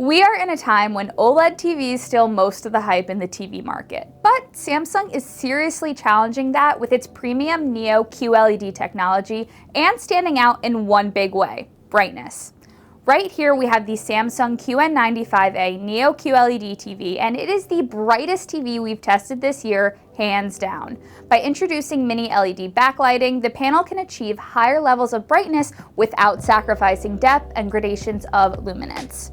We are in a time when OLED TVs steal most of the hype in the TV market, but Samsung is seriously challenging that with its premium Neo QLED technology and standing out in one big way: brightness. Right here we have the Samsung QN95A Neo QLED TV, and it is the brightest TV we've tested this year, hands down. By introducing mini LED backlighting, the panel can achieve higher levels of brightness without sacrificing depth and gradations of luminance.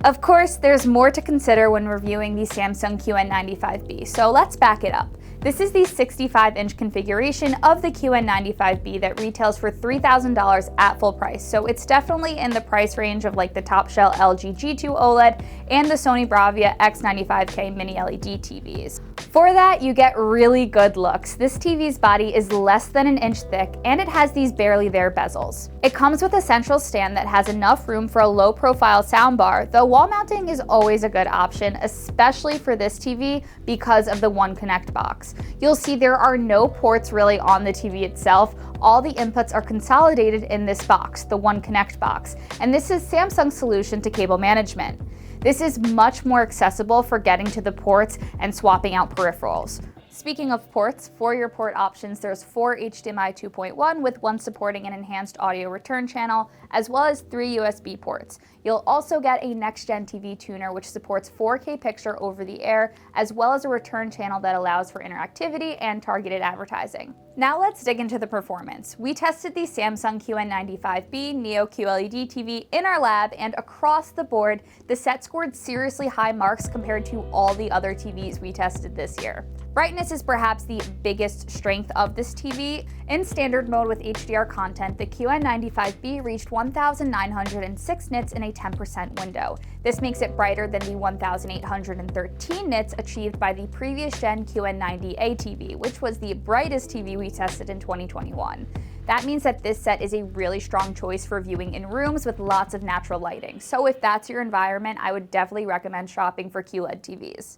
Of course, there's more to consider when reviewing the Samsung QN95B, so let's back it up. This is the 65-inch configuration of the QN95B that retails for $3,000 at full price, so it's definitely in the price range of like the top-shelf LG G2 OLED and the Sony Bravia X95K mini LED TVs. For that, you get really good looks. This TV's body is less than an inch thick, and it has these barely there bezels. It comes with a central stand that has enough room for a low-profile soundbar, though wall mounting is always a good option, especially for this TV because of the One Connect box. You'll see there are no ports really on the TV itself. All the inputs are consolidated in this box, the One Connect box, and this is Samsung's solution to cable management. This is much more accessible for getting to the ports and swapping out peripherals. Speaking of ports, for your port options, there's 4 HDMI 2.1 with one supporting an enhanced audio return channel, as well as 3 USB ports. You'll also get a next-gen TV tuner which supports 4K picture over the air, as well as a return channel that allows for interactivity and targeted advertising. Now let's dig into the performance. We tested the Samsung QN95B Neo QLED TV in our lab, and across the board, the set scored seriously high marks compared to all the other TVs we tested this year. Brightness is perhaps the biggest strength of this TV. In standard mode with HDR content, the QN95B reached 1,906 nits in a 10% window. This makes it brighter than the 1,813 nits achieved by the previous gen QN90A TV, which was the brightest TV we tested in 2021. That means that this set is a really strong choice for viewing in rooms with lots of natural lighting. So if that's your environment, I would definitely recommend shopping for QLED TVs.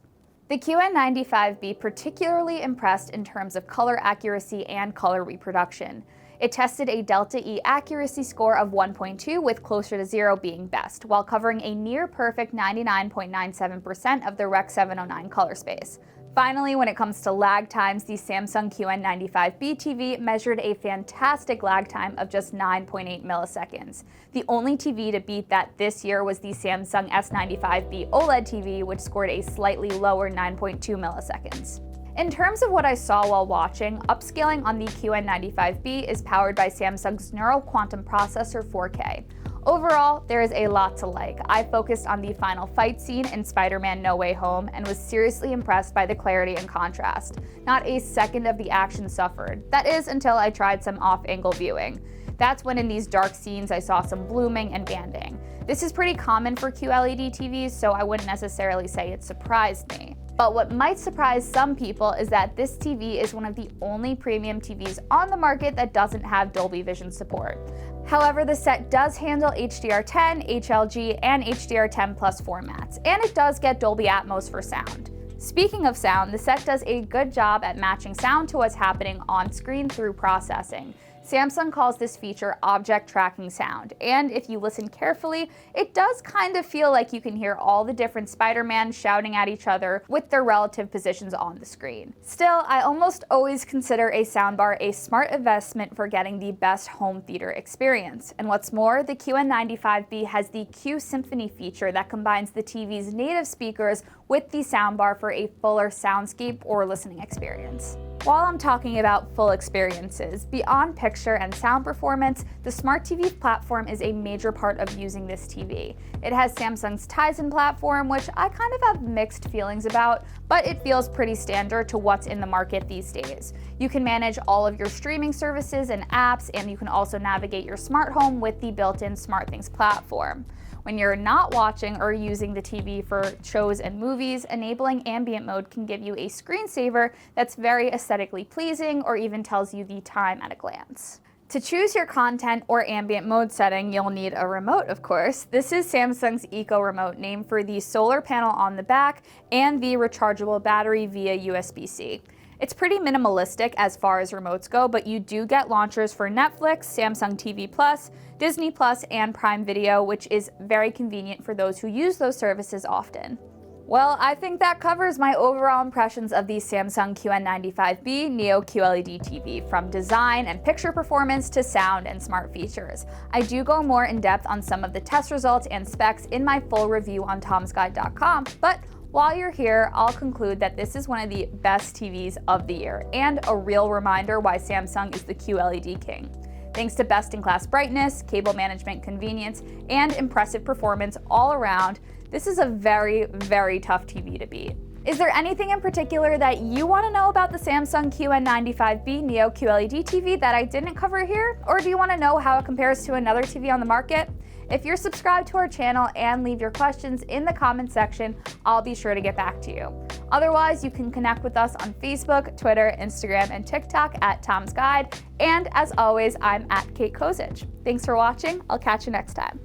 The QN95B particularly impressed in terms of color accuracy and color reproduction. It tested a Delta E accuracy score of 1.2, with closer to 0 being best, while covering a near-perfect 99.97% of the Rec. 709 color space. Finally, when it comes to lag times, the Samsung QN95B TV measured a fantastic lag time of just 9.8 milliseconds. The only TV to beat that this year was the Samsung S95B OLED TV, which scored a slightly lower 9.2 milliseconds. In terms of what I saw while watching, upscaling on the QN95B is powered by Samsung's Neural Quantum Processor 4K. Overall, there is a lot to like. I focused on the final fight scene in Spider-Man No Way Home and was seriously impressed by the clarity and contrast. Not a second of the action suffered. That is, until I tried some off-angle viewing. That's when in these dark scenes I saw some blooming and banding. This is pretty common for QLED TVs, so I wouldn't necessarily say it surprised me. But what might surprise some people is that this TV is one of the only premium TVs on the market that doesn't have Dolby Vision support. However, the set does handle HDR10, HLG, and HDR10 Plus formats, and it does get Dolby Atmos for sound. Speaking of sound, the set does a good job at matching sound to what's happening on screen through processing. Samsung calls this feature object tracking sound, and if you listen carefully, it does kind of feel like you can hear all the different Spider-Man shouting at each other with their relative positions on the screen. Still, I almost always consider a soundbar a smart investment for getting the best home theater experience. And what's more, the QN95B has the Q Symphony feature that combines the TV's native speakers with the soundbar for a fuller soundscape or listening experience. While I'm talking about full experiences, beyond picture and sound performance, the Smart TV platform is a major part of using this TV. It has Samsung's Tizen platform, which I kind of have mixed feelings about, but it feels pretty standard to what's in the market these days. You can manage all of your streaming services and apps, and you can also navigate your smart home with the built-in SmartThings platform. When you're not watching or using the TV for shows and movies, enabling ambient mode can give you a screensaver that's very aesthetically pleasing or even tells you the time at a glance. To choose your content or ambient mode setting, you'll need a remote, of course. This is Samsung's Eco Remote, named for the solar panel on the back and the rechargeable battery via USB-C. It's pretty minimalistic as far as remotes go, but you do get launchers for Netflix, Samsung TV Plus, Disney Plus, and Prime Video, which is very convenient for those who use those services often. Well, I think that covers my overall impressions of the Samsung QN95B Neo QLED TV, from design and picture performance to sound and smart features. I do go more in depth on some of the test results and specs in my full review on tomsguide.com, but while you're here, I'll conclude that this is one of the best TVs of the year, and a real reminder why Samsung is the QLED king. Thanks to best-in-class brightness, cable management convenience, and impressive performance all around, this is a very, very tough TV to beat. Is there anything in particular that you want to know about the Samsung QN95B Neo QLED TV that I didn't cover here? Or do you want to know how it compares to another TV on the market? If you're subscribed to our channel and leave your questions in the comment section, I'll be sure to get back to you. Otherwise, you can connect with us on Facebook, Twitter, Instagram, and TikTok at Tom's Guide. And as always, I'm at Kate Kozich. Thanks for watching. I'll catch you next time.